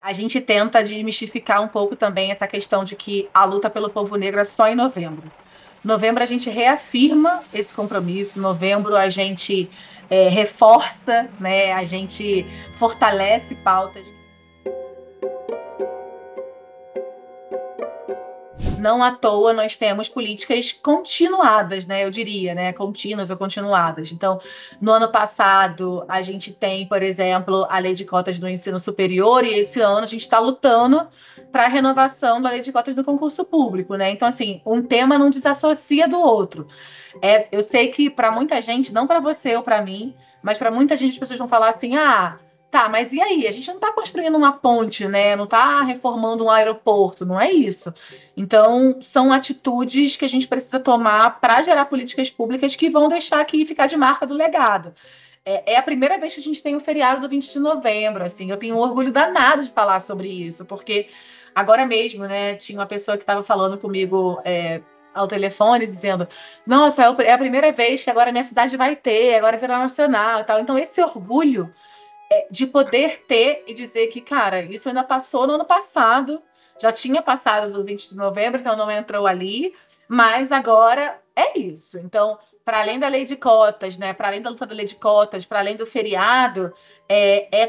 A gente tenta desmistificar um pouco também essa questão de que a luta pelo povo negro é só em novembro. Novembro a gente reafirma esse compromisso, novembro a gente reforça, né, a gente fortalece pautas. Não à toa nós temos políticas continuadas, né? Eu diria, né? Contínuas ou continuadas. Então, no ano passado, a gente tem, por exemplo, a lei de cotas do ensino superior, e esse ano a gente está lutando para a renovação da lei de cotas do concurso público, né? Então, assim, um tema não desassocia do outro. Eu sei que para muita gente, não para você ou para mim, mas para muita gente as pessoas vão falar assim: ah, tá, mas e aí? A gente não está construindo uma ponte, né? Não está reformando um aeroporto, não é isso. Então, são atitudes que a gente precisa tomar para gerar políticas públicas que vão deixar aqui ficar de marca do legado. É a primeira vez que a gente tem o feriado do 20 de novembro, assim, eu tenho um orgulho danado de falar sobre isso, porque agora mesmo, né, tinha uma pessoa que estava falando comigo ao telefone, dizendo, nossa, é a primeira vez que agora a minha cidade vai ter, agora virá nacional e tal. Então, esse orgulho de poder ter e dizer que, cara, isso ainda passou no ano passado, já tinha passado do 20 de novembro, então não entrou ali, mas agora é isso. Então, para além da lei de cotas, né, para além da luta da lei de cotas, para além do feriado,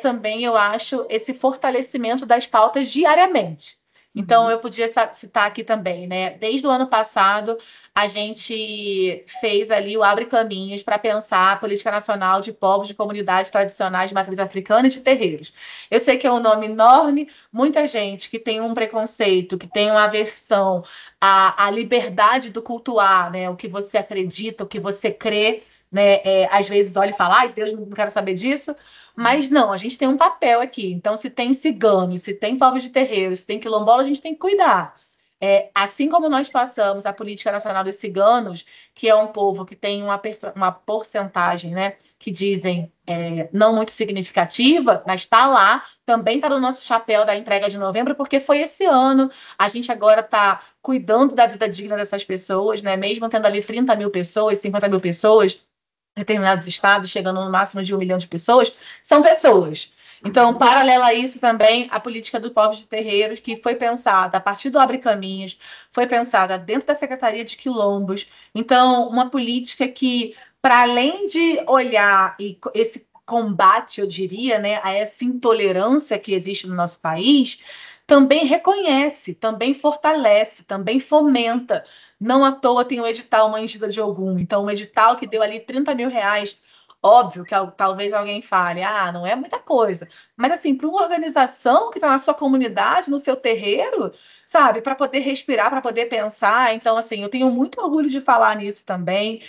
também, eu acho, esse fortalecimento das pautas diariamente. Então, eu podia citar aqui também, né? Desde o ano passado, a gente fez ali o Abre Caminhos para pensar a política nacional de povos de comunidades tradicionais de matriz africana e de terreiros. Eu sei que é um nome enorme, muita gente que tem um preconceito, que tem uma aversão à liberdade do cultuar, né? O que você acredita, o que você crê, né? Às vezes olha e fala, ai, Deus, não quero saber disso. Mas não, a gente tem um papel aqui. Então, se tem ciganos, se tem povos de terreiro, se tem quilombola, a gente tem que cuidar. Assim como nós passamos a Política Nacional dos Ciganos, que é um povo que tem uma porcentagem, né, que dizem não muito significativa, mas está lá, também está no nosso chapéu da entrega de novembro, porque foi esse ano. A gente agora está cuidando da vida digna dessas pessoas, né, mesmo tendo ali 30 mil pessoas, 50 mil pessoas, determinados estados, chegando no máximo de 1 milhão de pessoas, são pessoas. Então, paralelo a isso também, a política do povos de terreiros, que foi pensada a partir do Abre Caminhos, foi pensada dentro da Secretaria de Quilombos. Então, uma política que, para além de olhar esse combate, eu diria, né, a essa intolerância que existe no nosso país, também reconhece, também fortalece, também fomenta. Não à toa tem o edital Mangida de Ogum. Então, um edital que deu ali 30 mil reais. Óbvio que talvez alguém fale, ah, não é muita coisa. Mas, assim, para uma organização que está na sua comunidade, no seu terreiro, sabe, para poder respirar, para poder pensar. Então, assim, eu tenho muito orgulho de falar nisso também.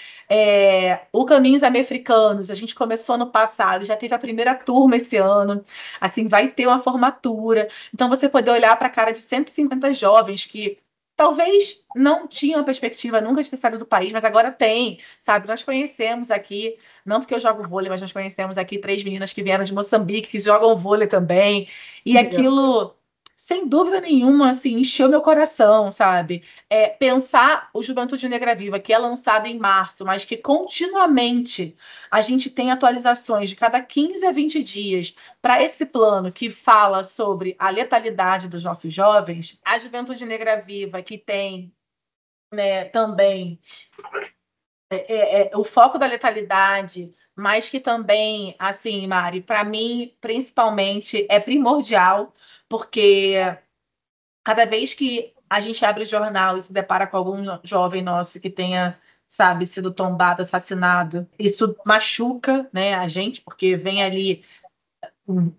O Caminhos Americanos, a gente começou no passado, já teve a primeira turma esse ano. Assim, vai ter uma formatura. Então, você poder olhar para a cara de 150 jovens que talvez não tinham a perspectiva nunca de ter saído do país, mas agora tem, sabe? Nós conhecemos aqui, não porque eu jogo vôlei, mas nós conhecemos aqui 3 meninas que vieram de Moçambique, que jogam vôlei também, e aquilo, sem dúvida nenhuma, assim, encheu meu coração, sabe? Pensar o Juventude Negra Viva, que é lançado em março, mas que continuamente a gente tem atualizações de cada 15 a 20 dias para esse plano que fala sobre a letalidade dos nossos jovens, a Juventude Negra Viva, que tem, né, também o foco da letalidade, mas que também, assim, Mari, para mim, principalmente, é primordial, porque cada vez que a gente abre o jornal e se depara com algum jovem nosso que tenha, sabe, sido tombado, assassinado, isso machuca, né, a gente, porque vem ali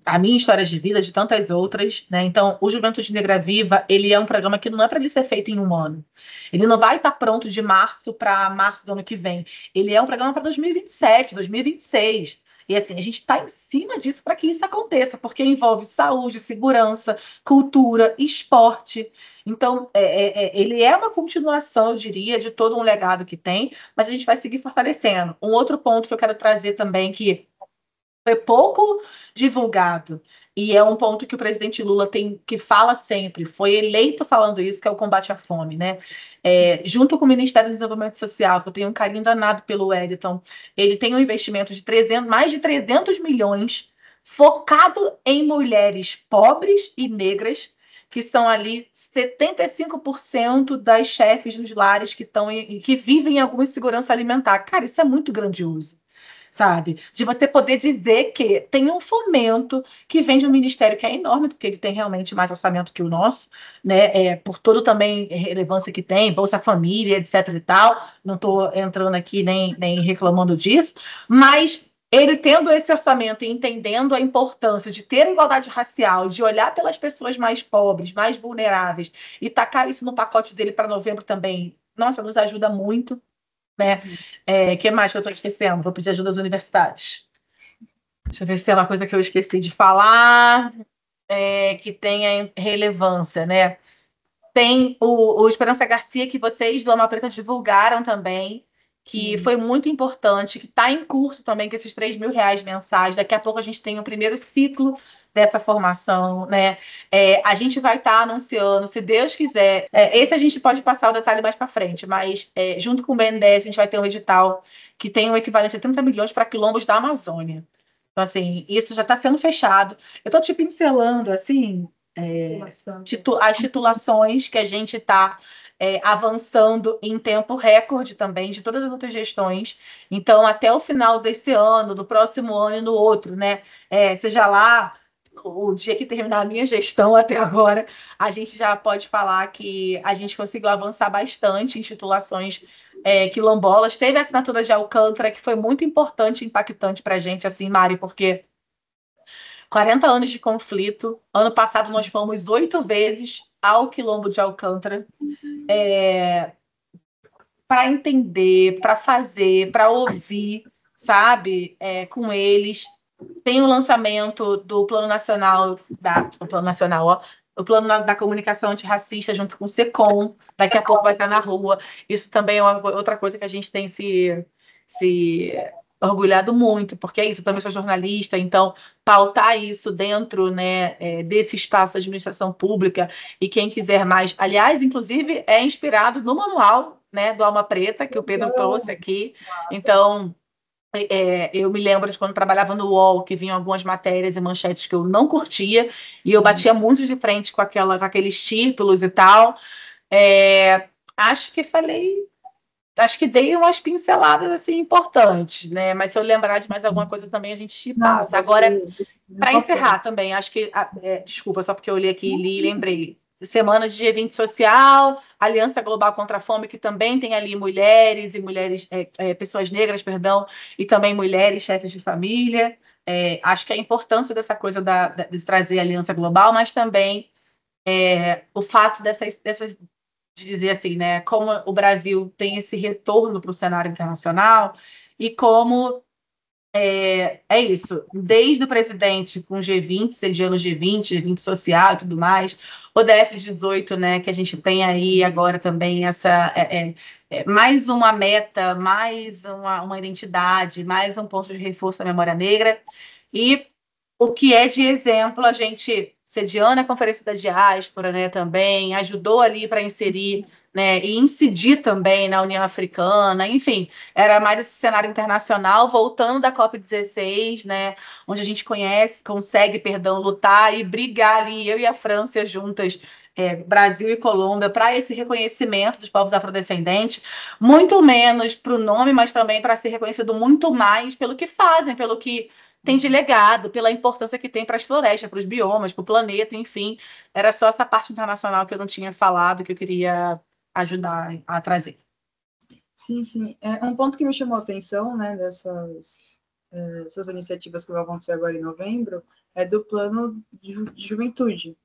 a minha história de vida, de tantas outras, né? Então, o Juventude Negra Viva, ele é um programa que não é para ele ser feito em um ano. Ele não vai estar pronto de março para março do ano que vem. Ele é um programa para 2027, 2026. E assim, a gente está em cima disso para que isso aconteça, porque envolve saúde, segurança, cultura, esporte. Então, ele é uma continuação, eu diria, de todo um legado que tem, mas a gente vai seguir fortalecendo. Um outro ponto que eu quero trazer também, que foi pouco divulgado, e é um ponto que o presidente Lula tem, que fala sempre, foi eleito falando isso, que é o combate à fome, né? Junto com o Ministério do Desenvolvimento Social, que eu tenho um carinho danado pelo Wellington, ele tem um investimento de mais de 300 milhões focado em mulheres pobres e negras, que são ali 75% das chefes dos lares que vivem em alguma insegurança alimentar. Cara, isso é muito grandioso, sabe? De você poder dizer que tem um fomento que vem de um ministério que é enorme, porque ele tem realmente mais orçamento que o nosso, né? Por todo também relevância que tem, Bolsa Família, etc e tal. Não estou entrando aqui nem reclamando disso, mas ele tendo esse orçamento e entendendo a importância de ter igualdade racial, de olhar pelas pessoas mais pobres, mais vulneráveis, e tacar isso no pacote dele para novembro também, nossa, nos ajuda muito, né? Que mais que eu estou esquecendo? Vou pedir ajuda das universidades. Deixa eu ver se tem uma coisa que eu esqueci de falar, que tenha relevância, né? Tem o Esperança Garcia, que vocês do Alma Preta divulgaram também, que foi muito importante, que está em curso também, com esses R$ 3.000 mensais. Daqui a pouco a gente tem o primeiro ciclo dessa formação, né? A gente vai estar anunciando, se Deus quiser. Esse a gente pode passar o detalhe mais para frente, mas junto com o BNDES a gente vai ter um edital que tem o equivalente a 30 milhões para quilombos da Amazônia. Então, assim, isso já está sendo fechado. Eu estou te pincelando, assim, as titulações que a gente está avançando em tempo recorde também de todas as outras gestões. Então, até o final desse ano, do próximo ano e no outro, né? Seja lá o dia que terminar a minha gestão até agora, a gente já pode falar que a gente conseguiu avançar bastante em titulações quilombolas. Teve a assinatura de Alcântara, que foi muito importante e impactante para a gente, assim, Mari, porque 40 anos de conflito. Ano passado nós fomos 8 vezes ao Quilombo de Alcântara para entender, para fazer, para ouvir, sabe, com eles. Tem o lançamento do Plano Nacional, o Plano Nacional, ó, o Plano da Comunicação Antirracista junto com o SECOM. Daqui a pouco vai estar na rua. Isso também é outra coisa que a gente tem se orgulhado muito, porque é isso, eu também sou jornalista, então pautar isso dentro, né, desse espaço da administração pública, e quem quiser mais, aliás, inclusive é inspirado no manual, né, do Alma Preta, que o Pedro trouxe aqui, então eu me lembro de quando trabalhava no UOL, que vinham algumas matérias e manchetes que eu não curtia, e eu batia muito de frente com aqueles títulos e tal. Acho que dei umas pinceladas assim importantes, né? Mas se eu lembrar de mais alguma coisa também, a gente passa. Agora, para encerrar também, acho que. Desculpa, só porque eu olhei aqui, li e lembrei. Semana de G20 Social, Aliança Global contra a Fome, que também tem ali mulheres e pessoas negras, perdão, e também mulheres, chefes de família. Acho que a importância dessa coisa de trazer a Aliança Global, mas também o fato dessas de dizer assim, né, como o Brasil tem esse retorno para o cenário internacional e como isso, desde o presidente com G20, sediando G20, G20 social e tudo mais, o DS18, né, que a gente tem aí agora também mais uma meta, mais uma identidade, mais um ponto de reforço da memória negra, e o que é de exemplo, a gente sediando a Conferência da Diáspora, né, também ajudou ali para inserir, né, e incidir também na União Africana, enfim, era mais esse cenário internacional, voltando da COP16, né, onde a gente consegue, perdão, lutar e brigar ali, eu e a França juntas, Brasil e Colômbia, para esse reconhecimento dos povos afrodescendentes, muito menos para o nome, mas também para ser reconhecido muito mais pelo que fazem, pelo que tem de legado, pela importância que tem para as florestas, para os biomas, para o planeta, enfim. Era só essa parte internacional que eu não tinha falado, que eu queria ajudar a trazer. Sim, sim. Um ponto que me chamou a atenção, né, essas iniciativas que vão acontecer agora em novembro, é do plano de juventude,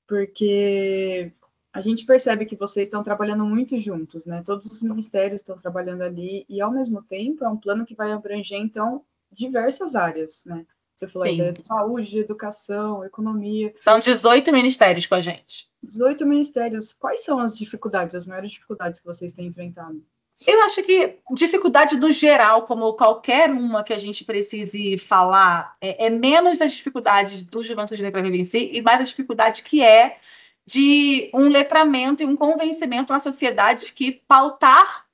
porque a gente percebe que vocês estão trabalhando muito juntos, né? Todos os ministérios estão trabalhando ali, e ao mesmo tempo é um plano que vai abranger, então, diversas áreas, né? Você falou aí de saúde, de educação, economia. São 18 ministérios com a gente. 18 ministérios. Quais são as dificuldades, as maiores dificuldades que vocês têm enfrentado? Eu acho que dificuldade no geral, como qualquer uma que a gente precise falar, é menos as dificuldades do Juventude Negra Vive em Si e mais a dificuldade que é de um letramento e um convencimento na sociedade que pautar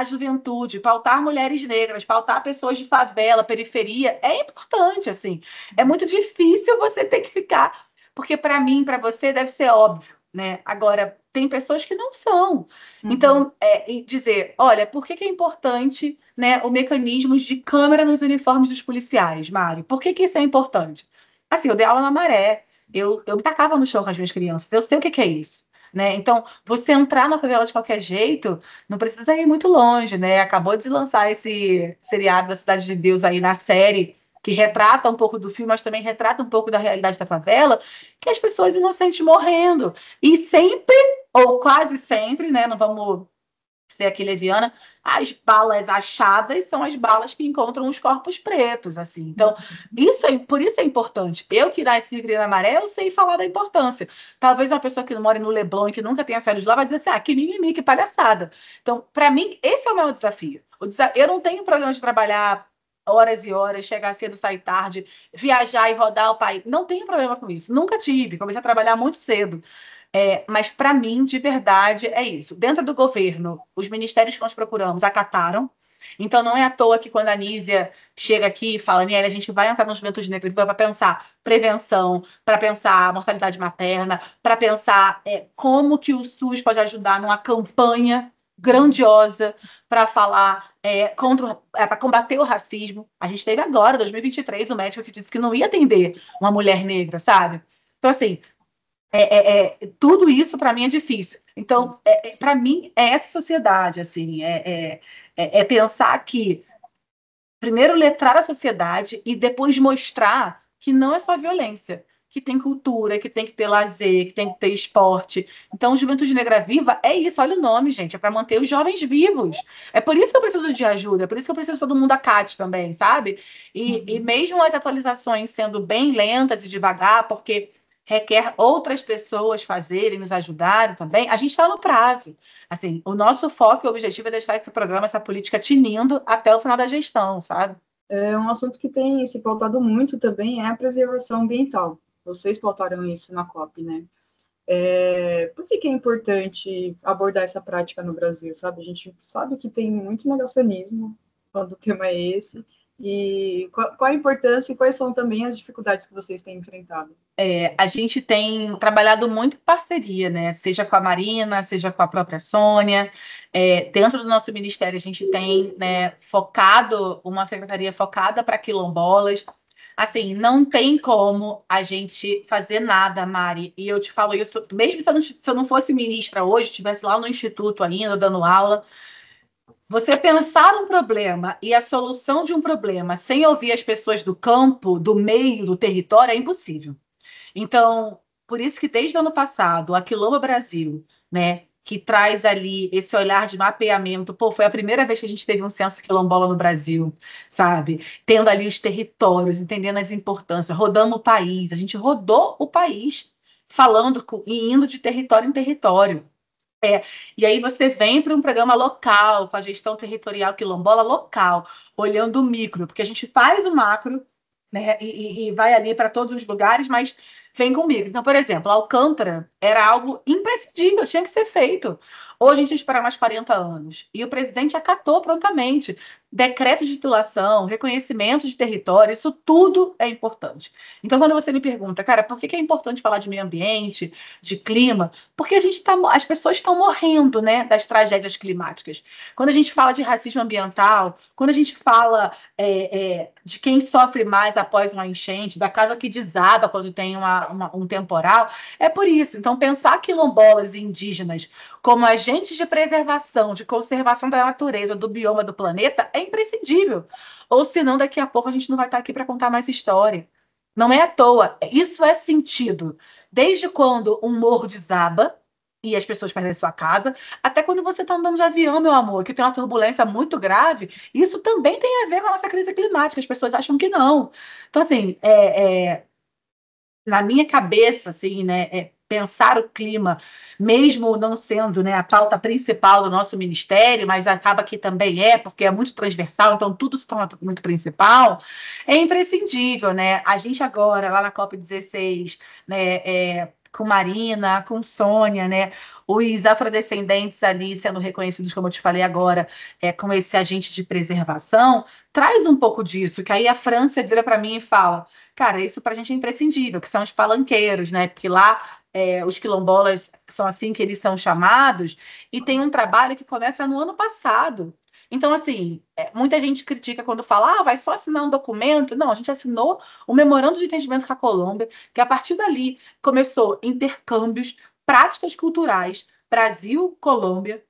a juventude, pautar mulheres negras, pautar pessoas de favela, periferia, é importante, assim. É muito difícil você ter que ficar, porque para mim, para você, deve ser óbvio, né? Agora, tem pessoas que não são. Uhum. Então, e dizer, olha, por que que é importante, né, o mecanismo de câmera nos uniformes dos policiais, Mário? Por que que isso é importante? Assim, eu dei aula na Maré, eu me tacava no chão com as minhas crianças, eu sei o que que é isso. Né? Então, você entrar na favela de qualquer jeito, não precisa ir muito longe, né? Acabou de lançar esse seriado da Cidade de Deus aí na série, que retrata um pouco do filme, mas também retrata um pouco da realidade da favela, que as pessoas inocentes morrendo. E sempre, ou quase sempre, né? Não vamos ser aqui leviana, as balas achadas são as balas que encontram os corpos pretos, assim. Então, por isso é importante. Eu que nasci e criei na Maré, eu sei falar da importância. Talvez uma pessoa que não mora no Leblon e que nunca tenha saído de lá vai dizer assim, que mimimi, que palhaçada. Então, para mim, esse é o meu desafio. Eu não tenho problema de trabalhar horas e horas, chegar cedo, sair tarde, viajar e rodar o país. Não tenho problema com isso. Nunca tive. Comecei a trabalhar muito cedo. Mas, para mim, de verdade, é isso. Dentro do governo, os ministérios que nós procuramos acataram. Então, não é à toa que quando a Nízia chega aqui e fala, Niela, a gente vai entrar no Juventude Negra para pensar prevenção, para pensar mortalidade materna, para pensar como que o SUS pode ajudar numa campanha grandiosa para falar para combater o racismo. A gente teve agora, 2023, o médico que disse que não ia atender uma mulher negra, sabe? Então, assim, tudo isso para mim é difícil. Então, para mim, é essa sociedade, assim, pensar que primeiro letrar a sociedade e depois mostrar que não é só violência, que tem cultura, que tem que ter lazer, que tem que ter esporte. Então, Juventude Negra Viva é isso, olha o nome, gente, é para manter os jovens vivos. É por isso que eu preciso de ajuda, é por isso que eu preciso que todo mundo acate também, sabe? E mesmo as atualizações sendo bem lentas e devagar, porque requer outras pessoas fazerem, nos ajudarem também, a gente está no prazo. Assim, o nosso foco e objetivo é deixar esse programa, essa política tinindo até o final da gestão, sabe? Um assunto que tem se pautado muito também é a preservação ambiental. Vocês pautaram isso na COP, né? Por que é importante abordar essa prática no Brasil, sabe? A gente sabe que tem muito negacionismo quando o tema é esse. E qual a importância e quais são também as dificuldades que vocês têm enfrentado? A gente tem trabalhado muito em parceria, né? Seja com a Marina, seja com a própria Sônia. Dentro do nosso ministério, a gente tem, né, focado, uma secretaria focada para quilombolas. Assim, não tem como a gente fazer nada, Mari. E eu te falo isso, mesmo se eu não fosse ministra hoje, estivesse lá no Instituto ainda, dando aula. Você pensar um problema e a solução de um problema sem ouvir as pessoas do campo, do meio, do território, é impossível. Então, por isso que desde o ano passado, a Quilombo Brasil, né, que traz ali esse olhar de mapeamento, foi a primeira vez que a gente teve um censo quilombola no Brasil, sabe? Tendo ali os territórios, entendendo as importâncias, rodando o país, a gente rodou o país falando e indo de território em território. E aí você vem para um programa local, com a gestão territorial quilombola local, olhando o micro, porque a gente faz o macro, né, e vai ali para todos os lugares, mas vem com o micro. Então, por exemplo, Alcântara era algo imprescindível, tinha que ser feito. Hoje a gente espera mais 40 anos. E o presidente acatou prontamente. Decreto de titulação, reconhecimento de território, isso tudo é importante. Então, quando você me pergunta, cara, por que é importante falar de meio ambiente, de clima? Porque as pessoas estão morrendo, né, das tragédias climáticas. Quando a gente fala de racismo ambiental, quando a gente fala de quem sofre mais após uma enchente, da casa que desaba quando tem um temporal, é por isso. Então, pensar quilombolas e indígenas como agentes de preservação, de conservação da natureza, do bioma do planeta, é imprescindível. Ou senão, daqui a pouco a gente não vai estar aqui para contar mais história. Não é à toa. Isso é sentido. Desde quando um morro desaba e as pessoas perdem sua casa, até quando você está andando de avião, meu amor, que tem uma turbulência muito grave, isso também tem a ver com a nossa crise climática. As pessoas acham que não. Então, assim, na minha cabeça, assim, né, pensar o clima, mesmo não sendo, né, a pauta principal do nosso ministério, mas acaba que também porque é muito transversal, então tudo se torna muito principal, é imprescindível, né? A gente agora, lá na COP16, né, com Marina, com Sônia, né? Os afrodescendentes ali sendo reconhecidos, como eu te falei agora, como esse agente de preservação, traz um pouco disso, que aí a França vira para mim e fala, cara, isso para a gente é imprescindível, que são os palanqueiros, né? Porque lá os quilombolas são assim que eles são chamados, e tem um trabalho que começa no ano passado. Então, assim, muita gente critica quando fala, vai só assinar um documento. Não, a gente assinou o memorando de entendimento com a Colômbia, que a partir dali começou intercâmbios, práticas culturais, Brasil, Colômbia.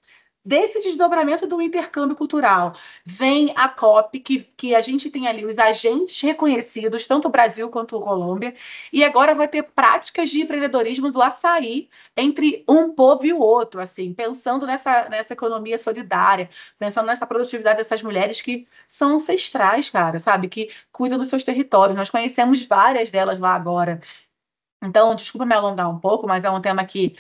Desse desdobramento do intercâmbio cultural, vem a COP, que a gente tem ali os agentes reconhecidos, tanto o Brasil quanto a Colômbia, e agora vai ter práticas de empreendedorismo do açaí entre um povo e o outro, assim, pensando nessa economia solidária, pensando nessa produtividade dessas mulheres que são ancestrais, cara, sabe? Que cuidam dos seus territórios. Nós conhecemos várias delas lá agora. Então, desculpa me alongar um pouco, mas é um tema que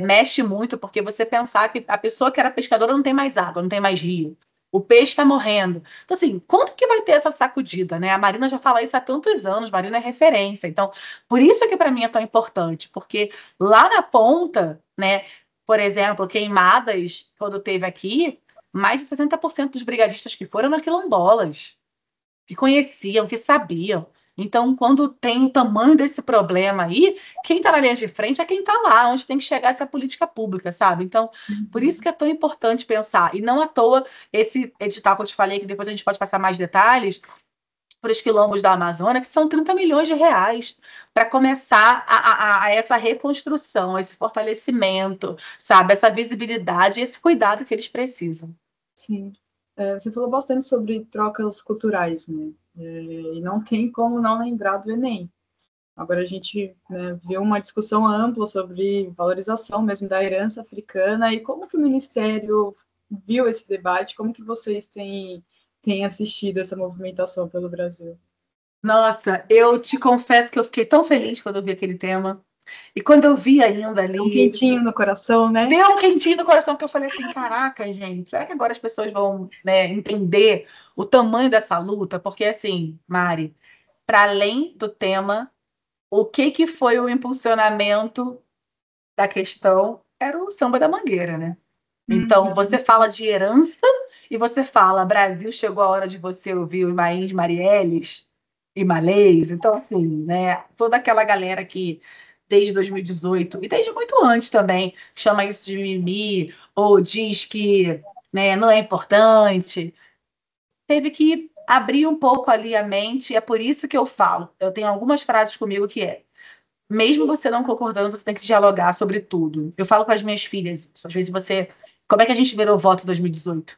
mexe muito, porque você pensar que a pessoa que era pescadora não tem mais água, não tem mais rio. O peixe está morrendo. Então, assim, quando que vai ter essa sacudida, né? A Marina já fala isso há tantos anos, Marina é referência. Então, por isso que para mim é tão importante, porque lá na ponta, né, por exemplo, queimadas, quando teve aqui, mais de 60% dos brigadistas que foram eram quilombolas que conheciam, que sabiam. Então, quando tem o tamanho desse problema aí, quem está na linha de frente é quem está lá, onde tem que chegar essa política pública, sabe? Então, por isso que é tão importante pensar. E não à toa, esse edital que eu te falei, que depois a gente pode passar mais detalhes, para os quilombos da Amazônia, que são 30 milhões de reais para começar a essa reconstrução, esse fortalecimento, sabe? Essa visibilidade e esse cuidado que eles precisam. Sim. Você falou bastante sobre trocas culturais, né? E não tem como não lembrar do Enem. Agora a gente, né, vê uma discussão ampla sobre valorização mesmo da herança africana e como que o Ministério viu esse debate, como que vocês têm assistido essa movimentação pelo Brasil? Nossa, eu te confesso que eu fiquei tão feliz quando eu vi aquele tema. E quando eu vi ainda Um ali, quentinho no coração, né? deu um quentinho no coração, porque eu falei assim: caraca, gente, será que agora as pessoas vão, né, entender o tamanho dessa luta? Porque, assim, Mari, para além do tema, o que foi o impulsionamento da questão era o samba da Mangueira, né? Então, você fala de herança e você fala: Brasil, chegou a hora de você ouvir os Maís Marielles e Malês. Então, assim, né? Toda aquela galera que, desde 2018, e desde muito antes também, chama isso de mimimi, ou diz que, né, não é importante, teve que abrir um pouco ali a mente, e é por isso que eu falo. Eu tenho algumas frases comigo que mesmo você não concordando, você tem que dialogar sobre tudo. Eu falo para as minhas filhas isso. Às vezes você. Como é que a gente virou voto em 2018?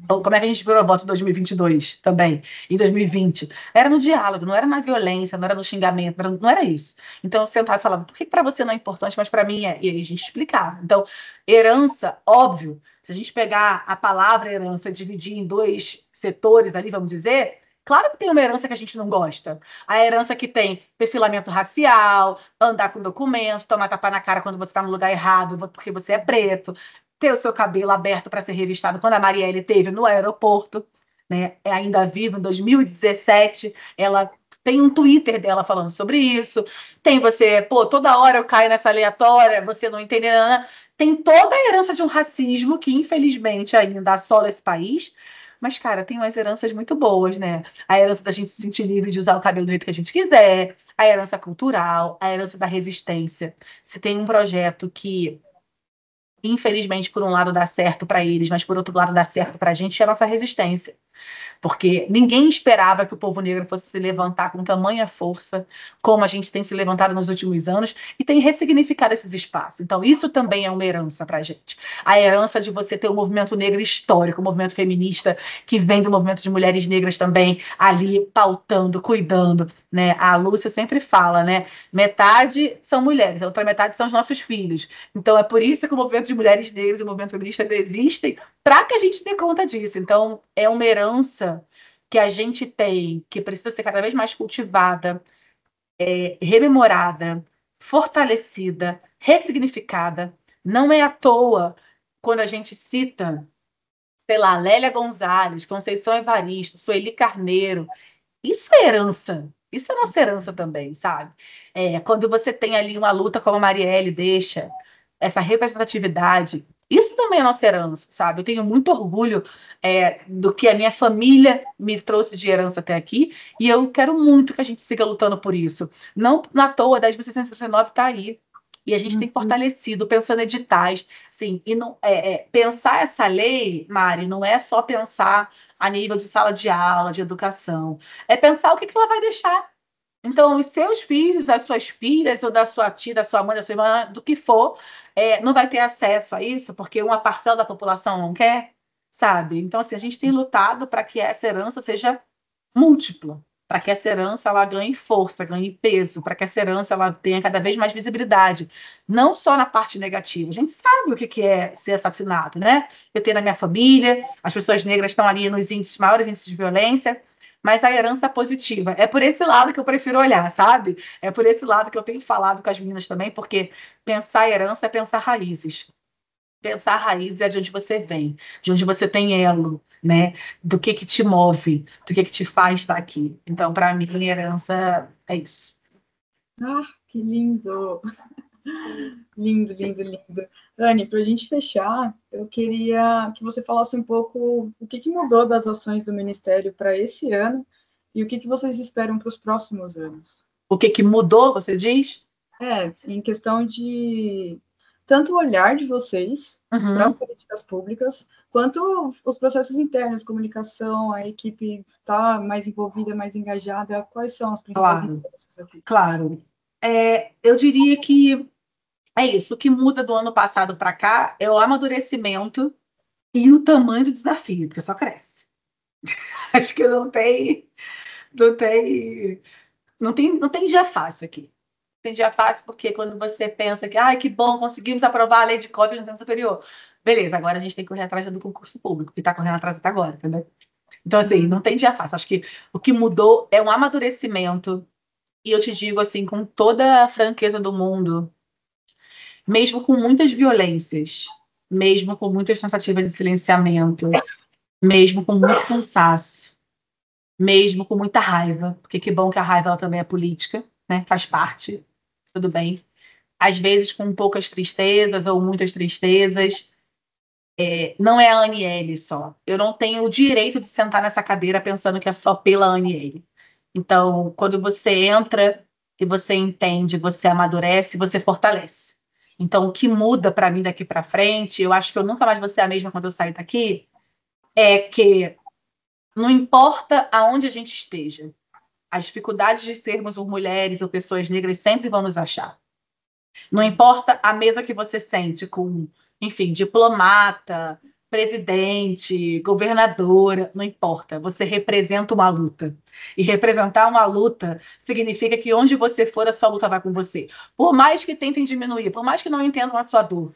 Ou como é que a gente virou voto em 2022 também? Em 2020? Era no diálogo, não era na violência, não era no xingamento, não era isso. Então eu sentava e falava, por que para você não é importante, mas para mim é? E aí a gente explicava. Então, herança, óbvio, se a gente pegar a palavra herança e dividir em dois setores ali, vamos dizer. Claro que tem uma herança que a gente não gosta. A herança que tem perfilamento racial, andar com documento, tomar tapa na cara quando você está no lugar errado, porque você é preto, ter o seu cabelo aberto para ser revistado, quando a Marielle teve no aeroporto, né? É ainda viva, em 2017, ela tem um Twitter dela falando sobre isso. Tem você, pô, toda hora eu caio nessa aleatória, você não entende nada. Tem toda a herança de um racismo que, infelizmente, ainda assola esse país. Mas, cara, tem umas heranças muito boas, né? A herança da gente se sentir livre de usar o cabelo do jeito que a gente quiser, a herança cultural, a herança da resistência. Se tem um projeto que, infelizmente, por um lado dá certo para eles, mas por outro lado dá certo para a gente, é a nossa resistência. Porque ninguém esperava que o povo negro fosse se levantar com tamanha força, como a gente tem se levantado nos últimos anos, e tem ressignificado esses espaços. Então, isso também é uma herança para a gente. A herança de você ter um movimento negro histórico, um movimento feminista, que vem do movimento de mulheres negras também, ali pautando, cuidando. Né? A Lúcia sempre fala, né? Metade são mulheres, a outra metade são os nossos filhos. Então, é por isso que o movimento de mulheres negras e o movimento feminista existem, para que a gente dê conta disso. Então, é uma herança que a gente tem, que precisa ser cada vez mais cultivada, rememorada, fortalecida, ressignificada. Não é à toa quando a gente cita, sei lá, Lélia Gonzalez, Conceição Evaristo, Sueli Carneiro. Isso é herança. Isso é nossa herança também, sabe? Quando você tem ali uma luta como a Marielle deixa, essa representatividade, isso também é nossa herança, sabe? Eu tenho muito orgulho do que a minha família me trouxe de herança até aqui, e eu quero muito que a gente siga lutando por isso. Não à toa, 10.639 está aí. E a gente tem fortalecido, pensando em editais, assim, e não, pensar essa lei, Mari, não é só pensar a nível de sala de aula, de educação, é pensar o que ela vai deixar. Então, os seus filhos, as suas filhas, ou da sua tia, da sua mãe, da sua irmã, do que for, não vai ter acesso a isso, porque uma parcela da população não quer, sabe? Então, assim, a gente tem lutado para que essa herança seja múltipla, para que essa herança ela ganhe força, ganhe peso, para que essa herança ela tenha cada vez mais visibilidade, não só na parte negativa. A gente sabe o que é ser assassinado, né? Eu tenho na minha família, as pessoas negras estão ali nos maiores índices de violência, mas a herança positiva. É por esse lado que eu prefiro olhar, sabe? É por esse lado que eu tenho falado com as meninas também, porque pensar herança é pensar raízes. Pensar raízes é de onde você vem, de onde você tem elo, né? Do que te move, do que te faz estar aqui. Então, para mim, herança é isso. Ah, que lindo! Lindo, lindo, lindo. Anne, para a gente fechar, eu queria que você falasse um pouco o que mudou das ações do Ministério para esse ano e o que vocês esperam para os próximos anos. O que mudou, você diz? Em questão de tanto o olhar de vocês para as políticas públicas, quanto os processos internos, comunicação, a equipe está mais envolvida, mais engajada. Quais são as principais mudanças aqui? Claro. Eu diria que é isso. O que muda do ano passado para cá é o amadurecimento e o tamanho do desafio, porque só cresce. Acho que não tem dia fácil aqui. Não tem dia fácil porque quando você pensa que, que bom, conseguimos aprovar a lei de cota no ensino superior. Beleza, agora a gente tem que correr atrás do concurso público, que está correndo atrás até agora, entendeu? Então, assim, não tem dia fácil. Acho que o que mudou é um amadurecimento. E eu te digo, assim, com toda a franqueza do mundo, mesmo com muitas violências, mesmo com muitas tentativas de silenciamento, mesmo com muito cansaço, mesmo com muita raiva, porque que bom que a raiva ela também é política, né? Faz parte, tudo bem. Às vezes com poucas tristezas ou muitas tristezas. Não é a Aniele só. Eu não tenho o direito de sentar nessa cadeira pensando que é só pela Aniele. Então, quando você entra e você entende, você amadurece, você fortalece. Então, o que muda para mim daqui para frente, eu acho que eu nunca mais vou ser a mesma quando eu sair daqui, é que não importa aonde a gente esteja, as dificuldades de sermos mulheres ou pessoas negras sempre vão nos achar. Não importa a mesa que você sente com, enfim, diplomata, presidente, governadora, não importa. Você representa uma luta. E representar uma luta significa que onde você for, a sua luta vai com você. Por mais que tentem diminuir, por mais que não entendam a sua dor.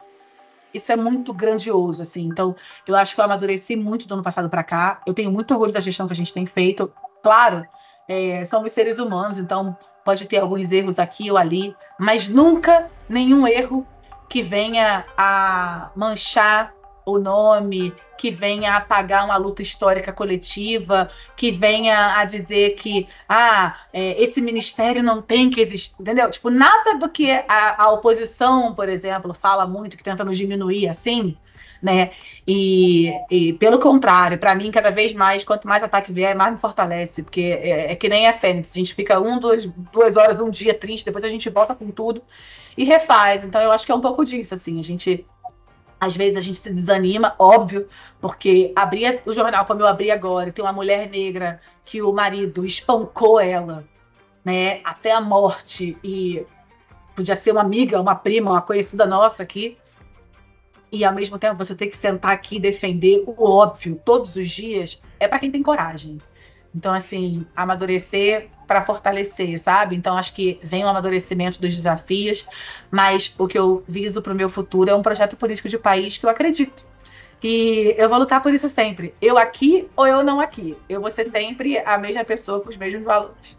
Isso é muito grandioso, assim. Então, eu acho que eu amadureci muito do ano passado para cá. Eu tenho muito orgulho da gestão que a gente tem feito. Claro, somos seres humanos, então pode ter alguns erros aqui ou ali, mas nunca nenhum erro que venha a manchar o nome, que venha a apagar uma luta histórica coletiva, que venha a dizer que esse ministério não tem que existir, entendeu? Tipo, nada do que a oposição, por exemplo, fala muito, que tenta nos diminuir assim, né? E pelo contrário, para mim, cada vez mais, quanto mais ataque vier, mais me fortalece, porque é que nem a Fênix, a gente fica 2 horas, um dia triste, depois a gente volta com tudo e refaz. Então eu acho que é um pouco disso, assim, às vezes a gente se desanima, óbvio, porque abrir o jornal como eu abri agora, tem uma mulher negra que o marido espancou ela, né, até a morte, e podia ser uma amiga, uma prima, uma conhecida nossa aqui, e ao mesmo tempo você tem que sentar aqui e defender o óbvio todos os dias, é para quem tem coragem. Então, assim, amadurecer para fortalecer, sabe? Então, acho que vem o amadurecimento dos desafios, mas o que eu viso para o meu futuro é um projeto político de país que eu acredito. E eu vou lutar por isso sempre. Eu aqui ou eu não aqui. Eu vou ser sempre a mesma pessoa com os mesmos valores.